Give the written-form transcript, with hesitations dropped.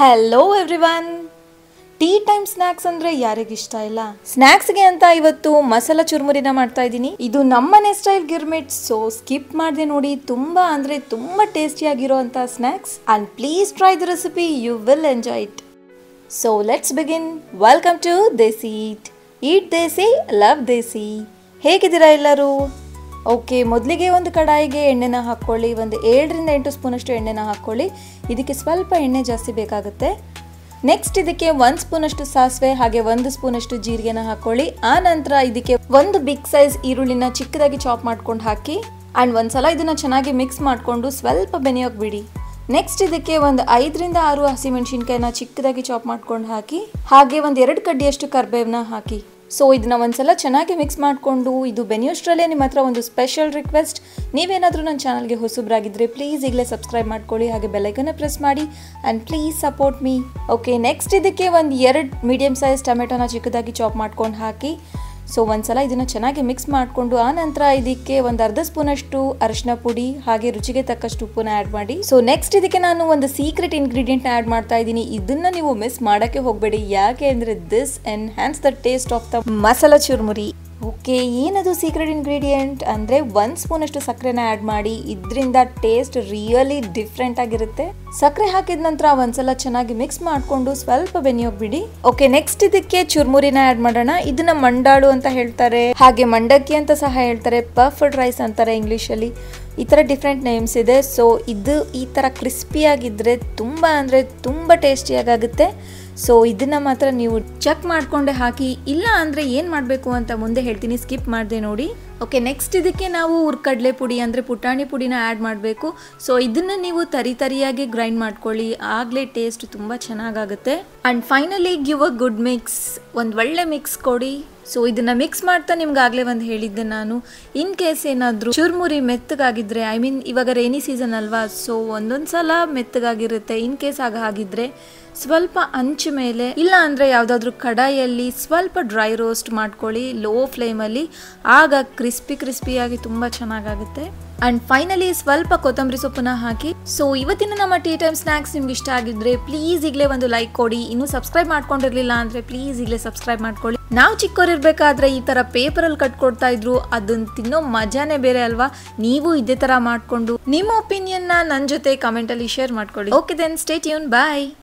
Hello everyone. Tea time snacks ಅಂದ್ರೆ ಯಾರಿಗಿಷ್ಟ ಇಲ್ಲ. ಸ್ನ್ಯಾಕ್ಸ್ಗೆ ಅಂತ ಇವತ್ತು ಮಸಾಲಾ ಚುರುಮುರಿನ ಮಾಡ್ತಾ ಇದ್ದೀನಿ. ಇದು ನಮ್ಮನೆ ಸ್ಟೈಲ್ ಗಿರ್ಮಿಟ್, ಸೊ ಸ್ಕಿಪ್ ಮಾಡದೆ ನೋಡಿ. ತುಂಬಾ ಅಂದ್ರೆ ತುಂಬಾ ಟೇಸ್ಟಿ ಆಗಿರೋಂಥ snacks. And please try the recipe, you will enjoy it. So let's begin. Welcome to Desi eat Desi love Desi. ಹೇಗಿದ್ದೀರಾ ಎಲ್ಲರೂ? ಓಕೆ, ಮೊದಲಿಗೆ ಒಂದು ಕಡಾಯಿಗೆ ಎಣ್ಣೆನ ಹಾಕ್ಕೊಳ್ಳಿ. ಒಂದು 7 ರಿಂದ 8 ಸ್ಪೂನಷ್ಟು ಎಣ್ಣೆನ ಹಾಕ್ಕೊಳ್ಳಿ. ಇದಕ್ಕೆ ಸ್ವಲ್ಪ ಎಣ್ಣೆ ಜಾಸ್ತಿ ಬೇಕಾಗುತ್ತೆ. ನೆಕ್ಸ್ಟ್ ಇದಕ್ಕೆ 1 ಸ್ಪೂನಷ್ಟು ಸಾಸಿವೆ ಹಾಗೆ 1 ಸ್ಪೂನಷ್ಟು ಜೀರಿಗೆನ ಹಾಕ್ಕೊಳ್ಳಿ. ಆ ನಂತರ ಇದಕ್ಕೆ ಒಂದು ಬಿಗ್ ಸೈಜ್ ಈರುಳ್ಳಿನ ಚಿಕ್ಕದಾಗಿ ಚಾಪ್ ಮಾಡ್ಕೊಂಡು ಹಾಕಿ. ಆ್ಯಂಡ್ ಒಂದ್ಸಲ ಇದನ್ನು ಚೆನ್ನಾಗಿ ಮಿಕ್ಸ್ ಮಾಡಿಕೊಂಡು ಸ್ವಲ್ಪ ಬೆನೆಯೋಕೆ ಬಿಡಿ. ನೆಕ್ಸ್ಟ್ ಇದಕ್ಕೆ ಒಂದು 5 ರಿಂದ 6 ಹಸಿಮೆಣಸಿನ್ಕಾಯಿನ ಚಿಕ್ಕದಾಗಿ ಚಾಪ್ ಮಾಡ್ಕೊಂಡು ಹಾಕಿ. ಹಾಗೆ ಒಂದು 2 ಕಡ್ಡಿಯಷ್ಟು ಕರಿಬೇವನ್ನ ಹಾಕಿ. ಸೊ ಇದನ್ನ ಒಂದ್ಸಲ ಚೆನ್ನಾಗಿ ಮಿಕ್ಸ್ ಮಾಡಿಕೊಂಡು ಇದು ಬೆನಿಯೋಷ್ಟ್ರಲ್ಲೇ ನಿಮ್ಮ ಹತ್ರ ಒಂದು ಸ್ಪೆಷಲ್ ರಿಕ್ವೆಸ್ಟ್. ನೀವೇನಾದರೂ ನನ್ನ ಚಾನಲ್ಗೆ ಹೊಸಬ್ರಾಗಿದ್ದರೆ ಪ್ಲೀಸ್ ಈಗಲೇ ಸಬ್ಸ್ಕ್ರೈಬ್ ಮಾಡ್ಕೊಳ್ಳಿ, ಹಾಗೆ ಬೆಲ್ಲೈಕನ್ನ ಪ್ರೆಸ್ ಮಾಡಿ and please support me. Okay, next ಇದಕ್ಕೆ ಒಂದು 2 ಮೀಡಿಯಮ್ ಸೈಜ್ ಟೊಮೆಟೊನ ಚಿಕ್ಕದಾಗಿ ಚಾಪ್ ಮಾಡ್ಕೊಂಡು ಹಾಕಿ. ಸೊ ಒಂದ್ಸಲ ಇದನ್ನು ಚೆನ್ನಾಗಿ ಮಿಕ್ಸ್ ಮಾಡಿಕೊಂಡು ಆ ನಂತರ ಇದಕ್ಕೆ ಒಂದು ಅರ್ಧ ಸ್ಪೂನಷ್ಟು ಅರಿಶಿನ ಪುಡಿ ಹಾಗೆ ರುಚಿಗೆ ತಕ್ಕಷ್ಟು ಉಪ್ಪನ್ನ ಆ್ಯಡ್ ಮಾಡಿ. ಸೊ ನೆಕ್ಸ್ಟ್ ಇದಕ್ಕೆ ನಾನು ಒಂದು ಸೀಕ್ರೆಟ್ ಇಂಗ್ರೀಡಿಯೆಂಟ್ನ ಆ್ಯಡ್ ಮಾಡ್ತಾ ಇದ್ದೀನಿ. ಇದನ್ನ ನೀವು ಮಿಸ್ ಮಾಡೋಕ್ಕೆ ಹೋಗಬೇಡಿ, ಯಾಕೆ ಅಂದರೆ this enhance the taste of the masala churumuri. Okay, ಏನದು ಸೀಕ್ರೆಟ್ ಇಂಗ್ರೀಡಿಯೆಂಟ್ ಅಂದರೆ 1 ಸ್ಪೂನಷ್ಟು ಸಕ್ಕರೆನ ಆ್ಯಡ್ ಮಾಡಿ. ಇದರಿಂದ ಟೇಸ್ಟ್ ರಿಯಲಿ ಡಿಫ್ರೆಂಟ್ ಆಗಿರುತ್ತೆ. ಸಕ್ಕರೆ ಹಾಕಿದ ನಂತರ ಒಂದ್ಸಲ ಚೆನ್ನಾಗಿ ಮಿಕ್ಸ್ ಮಾಡಿಕೊಂಡು ಸ್ವಲ್ಪ ಬೆನೆಯೋಕೆ ಬಿಡಿ. ಓಕೆ, ನೆಕ್ಸ್ಟ್ ಇದಕ್ಕೆ ಚುರುಮುರಿನ ಆ್ಯಡ್ ಮಾಡೋಣ. ಇದನ್ನ ಮಂಡಾಳು ಅಂತ ಹೇಳ್ತಾರೆ, ಹಾಗೆ ಮಂಡಕ್ಕಿ ಅಂತ ಸಹ ಹೇಳ್ತಾರೆ, ಪಫ್ಡ್ ರೈಸ್ ಅಂತಾರೆ ಇಂಗ್ಲೀಷಲ್ಲಿ. ಈ ಥರ ಡಿಫ್ರೆಂಟ್ ನೇಮ್ಸ್ ಇದೆ. ಸೊ ಇದು ಈ ಥರ ಕ್ರಿಸ್ಪಿಯಾಗಿದ್ದರೆ ತುಂಬ ಅಂದರೆ ತುಂಬ ಟೇಸ್ಟಿಯಾಗುತ್ತೆ. ಸೊ ಇದನ್ನು ಮಾತ್ರ ನೀವು ಚೆಕ್ ಮಾಡಿಕೊಂಡೆ ಹಾಕಿ. ಇಲ್ಲ ಅಂದರೆ ಏನು ಮಾಡಬೇಕು ಅಂತ ಮುಂದೆ ಹೇಳ್ತೀನಿ, ಸ್ಕಿಪ್ ಮಾಡಿದೆ ನೋಡಿ. ಓಕೆ, ನೆಕ್ಸ್ಟ್ ಇದಕ್ಕೆ ನಾವು ಹುರ್ಕಡಲೆ ಪುಡಿ ಅಂದರೆ ಪುಟಾಣಿ ಪುಡಿನ ಆ್ಯಡ್ ಮಾಡಬೇಕು. ಸೊ ಇದನ್ನು ನೀವು ತರಿಯಾಗಿ ಗ್ರೈಂಡ್ ಮಾಡ್ಕೊಳ್ಳಿ, ಆಗಲೇ ಟೇಸ್ಟ್ ತುಂಬ ಚೆನ್ನಾಗಾಗುತ್ತೆ. And finally give a good mix, ಒಂದು ಒಳ್ಳೆ ಮಿಕ್ಸ್ ಕೊಡಿ. ಸೊ ಇದನ್ನು ಮಿಕ್ಸ್ ಮಾಡ್ತಾ ನಿಮ್ಗೆ ಆಗಲೇ ಒಂದು ಹೇಳಿದ್ದೆ ನಾನು, ಇನ್ ಕೇಸ್ ಏನಾದರೂ ಚುರುಮುರಿ ಮೆತ್ತಗಾಗಿದ್ದರೆ, ಐ ಮೀನ್ ಇವಾಗ ರೈನಿ ಸೀಸನ್ ಅಲ್ವಾ, ಸೊ ಒಂದೊಂದು ಸಲ ಮೆತ್ತಗಾಗಿರುತ್ತೆ. ಇನ್ ಕೇಸ್ ಆಗಿದ್ರೆ ಸ್ವಲ್ಪ ಅಂಚು ಮೇಲೆ ಇಲ್ಲ ಅಂದರೆ ಯಾವುದಾದ್ರೂ ಕಡಾಯಿಯಲ್ಲಿ ಸ್ವಲ್ಪ ಡ್ರೈ ರೋಸ್ಟ್ ಮಾಡ್ಕೊಳ್ಳಿ ಲೋ ಫ್ಲೇಮಲ್ಲಿ, ಆಗ ಕ್ರಿಸ್ಪಿಯಾಗಿ ತುಂಬ ಚೆನ್ನಾಗಾಗುತ್ತೆ. ಆ್ಯಂಡ್ ಫೈನಲಿ ಸ್ವಲ್ಪ ಕೊತ್ತಂಬರಿ ಸೊಪ್ಪನ್ನ ಹಾಕಿ. ಸೊ ಇವತ್ತಿನ ನಮ್ಮ ಟೀ ಟೈಮ್ ಸ್ನ್ಯಾಕ್ಸ್ ನಿಮ್ಗೆ ಇಷ್ಟ ಆಗಿದ್ರೆ ಪ್ಲೀಸ್ ಈಗಲೇ ಒಂದು ಲೈಕ್ ಕೊಡಿ. ಇನ್ನೂ ಸಬ್ಸ್ಕ್ರೈಬ್ ಮಾಡ್ಕೊಂಡಿರಲಿಲ್ಲ ಅಂದರೆ ಪ್ಲೀಸ್ ಈಗಲೇ ಸಬ್ಸ್ಕ್ರೈಬ್ ಮಾಡ್ಕೊಳ್ಳಿ. ನಾವು ಚಿಕ್ಕವರಿರ್ಬೇಕಾದ್ರೆ ಈ ಥರ ಪೇಪರಲ್ಲಿ ಕಟ್ಕೊಡ್ತಾ ಇದ್ರು, ಅದನ್ನ ತಿನ್ನೋ ಮಜಾನೇ ಬೇರೆ ಅಲ್ವಾ. ನೀವು ಇದೇ ಥರ ಮಾಡಿಕೊಂಡು ನಿಮ್ಮ ಒಪಿನಿಯನ್ನ ನನ್ನ ಜೊತೆ ಕಮೆಂಟಲ್ಲಿ ಶೇರ್ ಮಾಡ್ಕೊಳ್ಳಿ. ಓಕೆ ದೆನ್, ಸ್ಟೇ ಟ್ಯೂನ್, ಬಾಯ್.